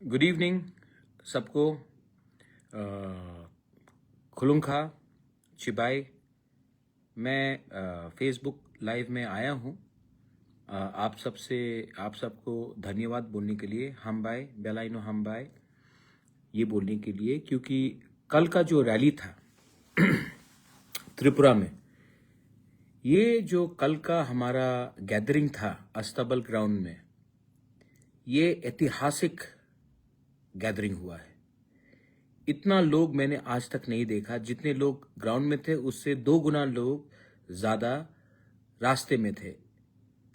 Good evening सबको। खुलुंखा चिबाई। मैं Facebook live में आया हूँ आप सबको धन्यवाद बोलने के लिए, हम बाय बेलाइनो हम बाय ये बोलने के लिए, क्योंकि कल का जो रैली था त्रिपुरा में, ये जो कल का हमारा गैदरिंग था अस्तबल ग्राउंड में, ये ऐतिहासिक गैदरिंग हुआ है। इतना लोग मैंने आज तक नहीं देखा। जितने लोग ग्राउंड में थे उससे 2 गुना लोग ज्यादा रास्ते में थे।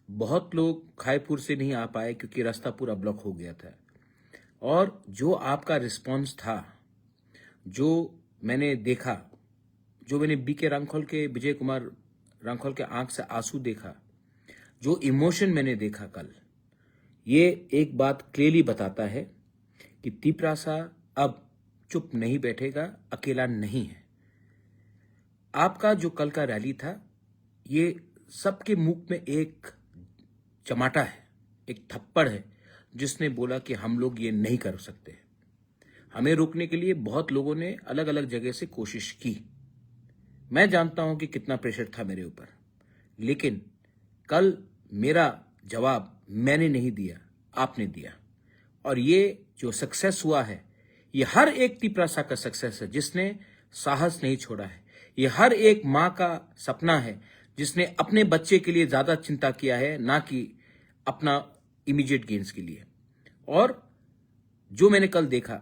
बहुत लोग खाईपुर से नहीं आ पाए क्योंकि रास्ता पूरा ब्लॉक हो गया था। और जो आपका रिस्पांस था, जो मैंने देखा, जो मैंने बीके रांखोल के, विजय कुमार रांखोल के आंख से आंसू देखा, जो इमोशन मैंने देखा कल, ये एक बात क्लियरली बताता है कि तिपरासा अब चुप नहीं बैठेगा, अकेला नहीं है। आपका जो कल का रैली था, ये सबके मुंह में एक चमाटा है, एक थप्पड़ है, जिसने बोला कि हम लोग ये नहीं कर सकते। हमें रोकने के लिए बहुत लोगों ने अलग अलग जगह से कोशिश की। मैं जानता हूं कि कितना प्रेशर था मेरे ऊपर, लेकिन कल मेरा जवाब मैंने नहीं दिया, आपने दिया। और ये जो सक्सेस हुआ है, ये हर एक तिपरासा का सक्सेस है जिसने साहस नहीं छोड़ा है। ये हर एक मां का सपना है जिसने अपने बच्चे के लिए ज्यादा चिंता किया है, ना कि अपना इमीडिएट गेन्स के लिए। और जो मैंने कल देखा,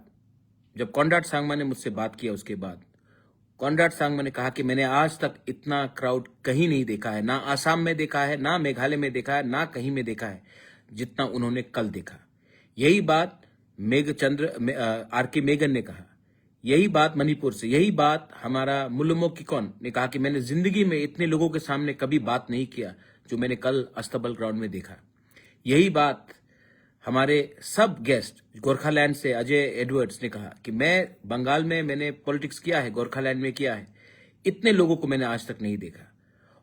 जब कॉन्राड सांगमा ने मुझसे बात किया, उसके बाद कॉन्राड सांगमा ने कहा कि मैंने आज तक इतना क्राउड कहीं नहीं देखा है, ना आसाम में देखा है, ना मेघालय में देखा है, ना कहीं में देखा है जितना उन्होंने कल देखा। यही बात आर.के. मेगन ने कहा, यही बात मणिपुर से, यही बात हमारा मुल्लुमो किकोन ने कहा कि मैंने जिंदगी में इतने लोगों के सामने कभी बात नहीं किया जो मैंने कल अस्तबल ग्राउंड में देखा। यही बात हमारे सब गेस्ट गोरखालैंड से अजय एडवर्ड्स ने कहा कि मैं बंगाल में मैंने पॉलिटिक्स किया है, गोरखालैंड में किया है, इतने लोगों को मैंने आज तक नहीं देखा।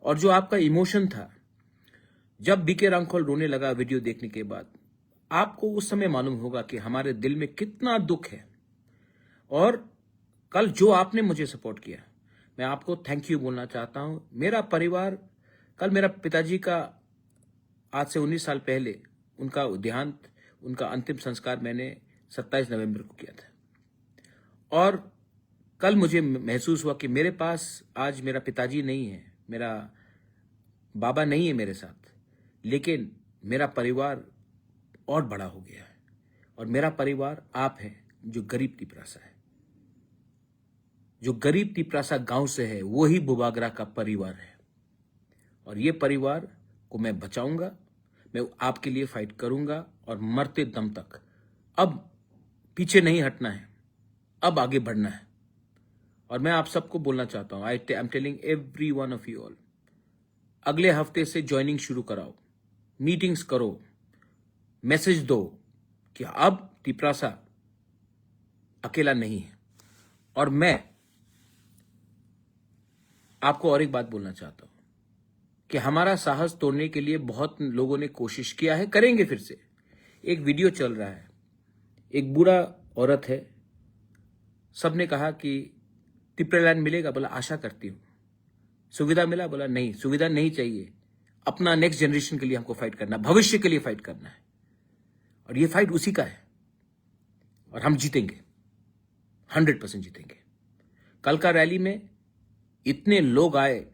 और जो आपका इमोशन था, जब बीके रांखोल रोने लगा वीडियो देखने के बाद, आपको उस समय मालूम होगा कि हमारे दिल में कितना दुख है। और कल जो आपने मुझे सपोर्ट किया, मैं आपको थैंक यू बोलना चाहता हूं। मेरा परिवार, कल मेरा पिताजी का आज से 19 साल पहले उनका देहांत, उनका अंतिम संस्कार मैंने 27 नवंबर को किया था। और कल मुझे महसूस हुआ कि मेरे पास आज मेरा पिताजी नहीं है, मेरा बाबा नहीं है मेरे साथ, लेकिन मेरा परिवार और बड़ा हो गया है। और मेरा परिवार आप है, जो गरीब तिपरासा है, जो गरीब तिपरासा गांव से है, वो ही बुबागरा का परिवार है। और ये परिवार को मैं बचाऊंगा, मैं आपके लिए फाइट करूंगा और मरते दम तक। अब पीछे नहीं हटना है, अब आगे बढ़ना है। और मैं आप सबको बोलना चाहता हूं, I am telling every one of you all, अगले हफ्ते से ज्वाइनिंग शुरू कराओ, मीटिंग्स करो, मैसेज दो कि अब तिपरासा अकेला नहीं है। और मैं आपको और एक बात बोलना चाहता हूं कि हमारा साहस तोड़ने के लिए बहुत लोगों ने कोशिश किया है, करेंगे फिर से। एक वीडियो चल रहा है, एक बूढ़ा औरत है, सबने कहा कि तिपरालैंड मिलेगा, बोला आशा करती हूं। सुविधा मिला, बोला नहीं, सुविधा नहीं चाहिए, अपना नेक्स्ट जनरेशन के लिए हमको फाइट करना, भविष्य के लिए फाइट करना है। और ये फाइट उसी का है, और हम जीतेंगे, 100% जीतेंगे। कल का रैली में इतने लोग आए,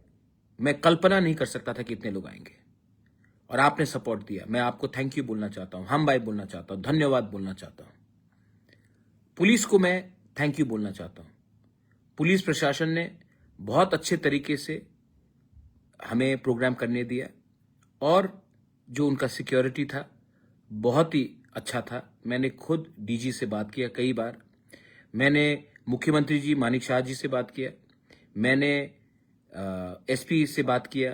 मैं कल्पना नहीं कर सकता था कि इतने लोग आएंगे। और आपने सपोर्ट दिया, मैं आपको थैंक यू बोलना चाहता हूं, हम भाई बोलना चाहता हूं, धन्यवाद बोलना चाहता हूं। पुलिस को मैं थैंक यू बोलना चाहता हूं। पुलिस प्रशासन ने बहुत अच्छे तरीके से हमें प्रोग्राम करने दिया, और जो उनका सिक्योरिटी था बहुत ही अच्छा था। मैंने खुद डीजी से बात किया कई बार, मैंने मुख्यमंत्री जी मानिक शाह जी से बात किया, मैंने एसपी से बात किया,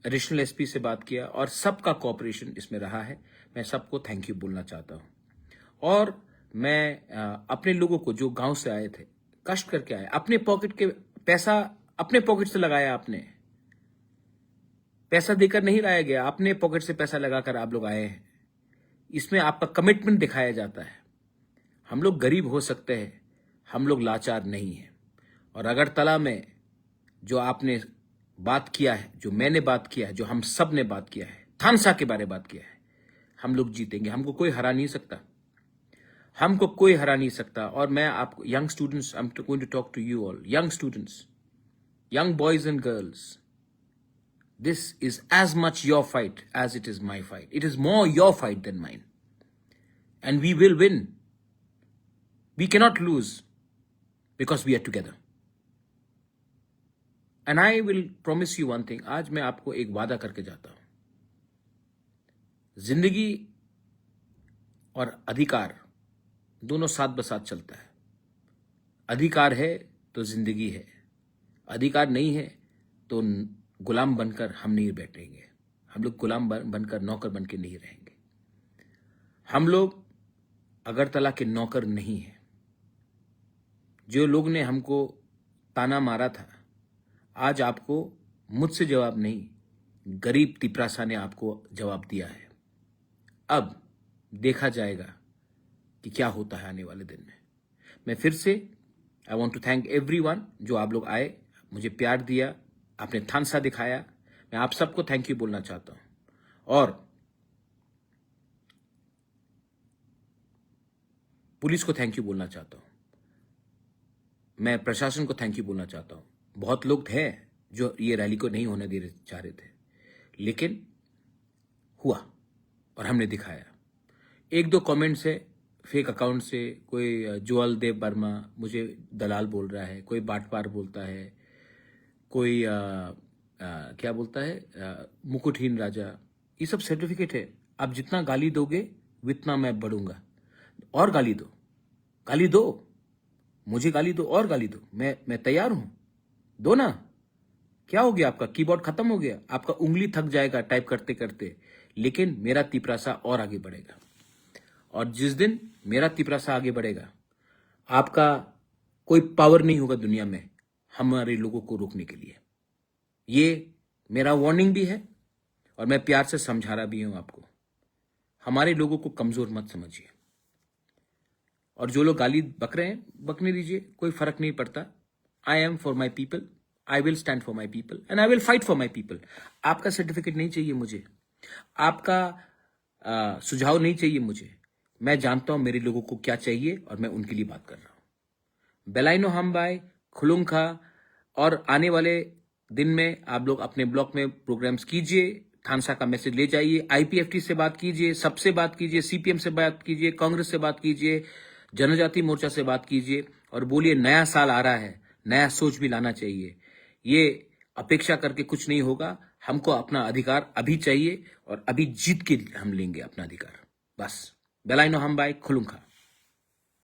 एडिशनल एसपी से बात किया, और सबका कोऑपरेशन इसमें रहा है। मैं सबको थैंक यू बोलना चाहता हूं। और मैं अपने लोगों को, जो गांव से आए थे, कष्ट करके आए, अपने पॉकेट के पैसा अपने पॉकेट से लगाया, आपने पैसा देकर नहीं लाया गया, अपने पॉकेट से पैसा लगाकर आप लोग आए हैं। इसमें आपका कमिटमेंट दिखाया जाता है। हम लोग गरीब हो सकते हैं, हम लोग लाचार नहीं हैं। और अगरतला में जो आपने बात किया है, जो मैंने बात किया है, जो हम सब ने बात किया है, थानसा के बारे में बात किया है, हम लोग जीतेंगे। हमको कोई हरा नहीं सकता, हमको कोई हरा नहीं सकता। और मैं आपको young students, I am going to talk to you all, young students, young boys and girls, this is as much your fight as it is my fight. It is more your fight than mine. And we will win. We cannot lose because we are together. And I will promise you one thing. आज मैं आपको एक वादा करके जाता हूं। जिंदगी और अधिकार दोनों साथ बसाथ चलता है। अधिकार है तो जिंदगी है, अधिकार नहीं है तो गुलाम बनकर हम नहीं बैठेंगे। हम लोग गुलाम बनकर नौकर बनकर नहीं रहेंगे। हम लोग अगरतला के नौकर नहीं हैं। जो लोग ने हमको ताना मारा था, आज आपको मुझसे जवाब नहीं, गरीब तिपरासा ने आपको जवाब दिया है। अब देखा जाएगा कि क्या होता है आने वाले दिन में। मैं फिर से I want to thank everyone जो आप लोग आए, मुझे प्यार दिया, आपने थानसा दिखाया। मैं आप सबको थैंक यू बोलना चाहता हूं और पुलिस को थैंक यू बोलना चाहता हूं। मैं प्रशासन को थैंक यू बोलना चाहता हूं। बहुत लोग हैं जो ये रैली को नहीं होने दे चाह रहे थे, लेकिन हुआ और हमने दिखाया। एक दो कमेंट्स है फेक अकाउंट से, कोई ज्वाल देव वर्मा मुझे दलाल बोल रहा है, कोई बाटपार बोलता है, कोई क्या बोलता है मुकुटहीन राजा। ये सब सर्टिफिकेट है। आप जितना गाली दोगे उतना मैं बढ़ूंगा। और गाली दो, गाली दो, मुझे गाली दो और गाली दो, मैं तैयार हूं। दो ना, क्या हो गया? आपका कीबोर्ड खत्म हो गया, आपका उंगली थक जाएगा टाइप करते करते, लेकिन मेरा तिपरासा और आगे बढ़ेगा। और जिस दिन मेरा तिपरासा आगे बढ़ेगा, आपका कोई पावर नहीं होगा दुनिया में हमारे लोगों को रोकने के लिए। ये मेरा वार्निंग भी है और मैं प्यार से समझा रहा भी हूं आपको। हमारे लोगों को कमजोर मत समझिए। और जो लोग गाली बक रहे हैं, बकने दीजिए, कोई फर्क नहीं पड़ता। I am for my people, I will stand for my people and I will fight for my people. आपका सर्टिफिकेट नहीं चाहिए मुझे, आपका सुझाव नहीं चाहिए मुझे। मैं जानता हूं मेरे लोगों को क्या चाहिए और मैं उनके लिए बात कर रहा हूं। बेलाइनो हमबाई, खुलुंखा, और आने वाले दिन में आप लोग अपने ब्लॉक में प्रोग्राम्स कीजिए, थानसा का मैसेज ले जाइए, आईपीएफटी से बात कीजिए, सबसे बात कीजिए, सीपीएम से बात कीजिए, कांग्रेस से बात कीजिए, जनजाति मोर्चा से बात कीजिए और बोलिए नया साल आ रहा है, नया सोच भी लाना चाहिए। ये अपेक्षा करके कुछ नहीं होगा। हमको अपना अधिकार अभी चाहिए और अभी जीत के हम लेंगे अपना अधिकार। बस बेलाइनो हमबाई, खुलुंखा।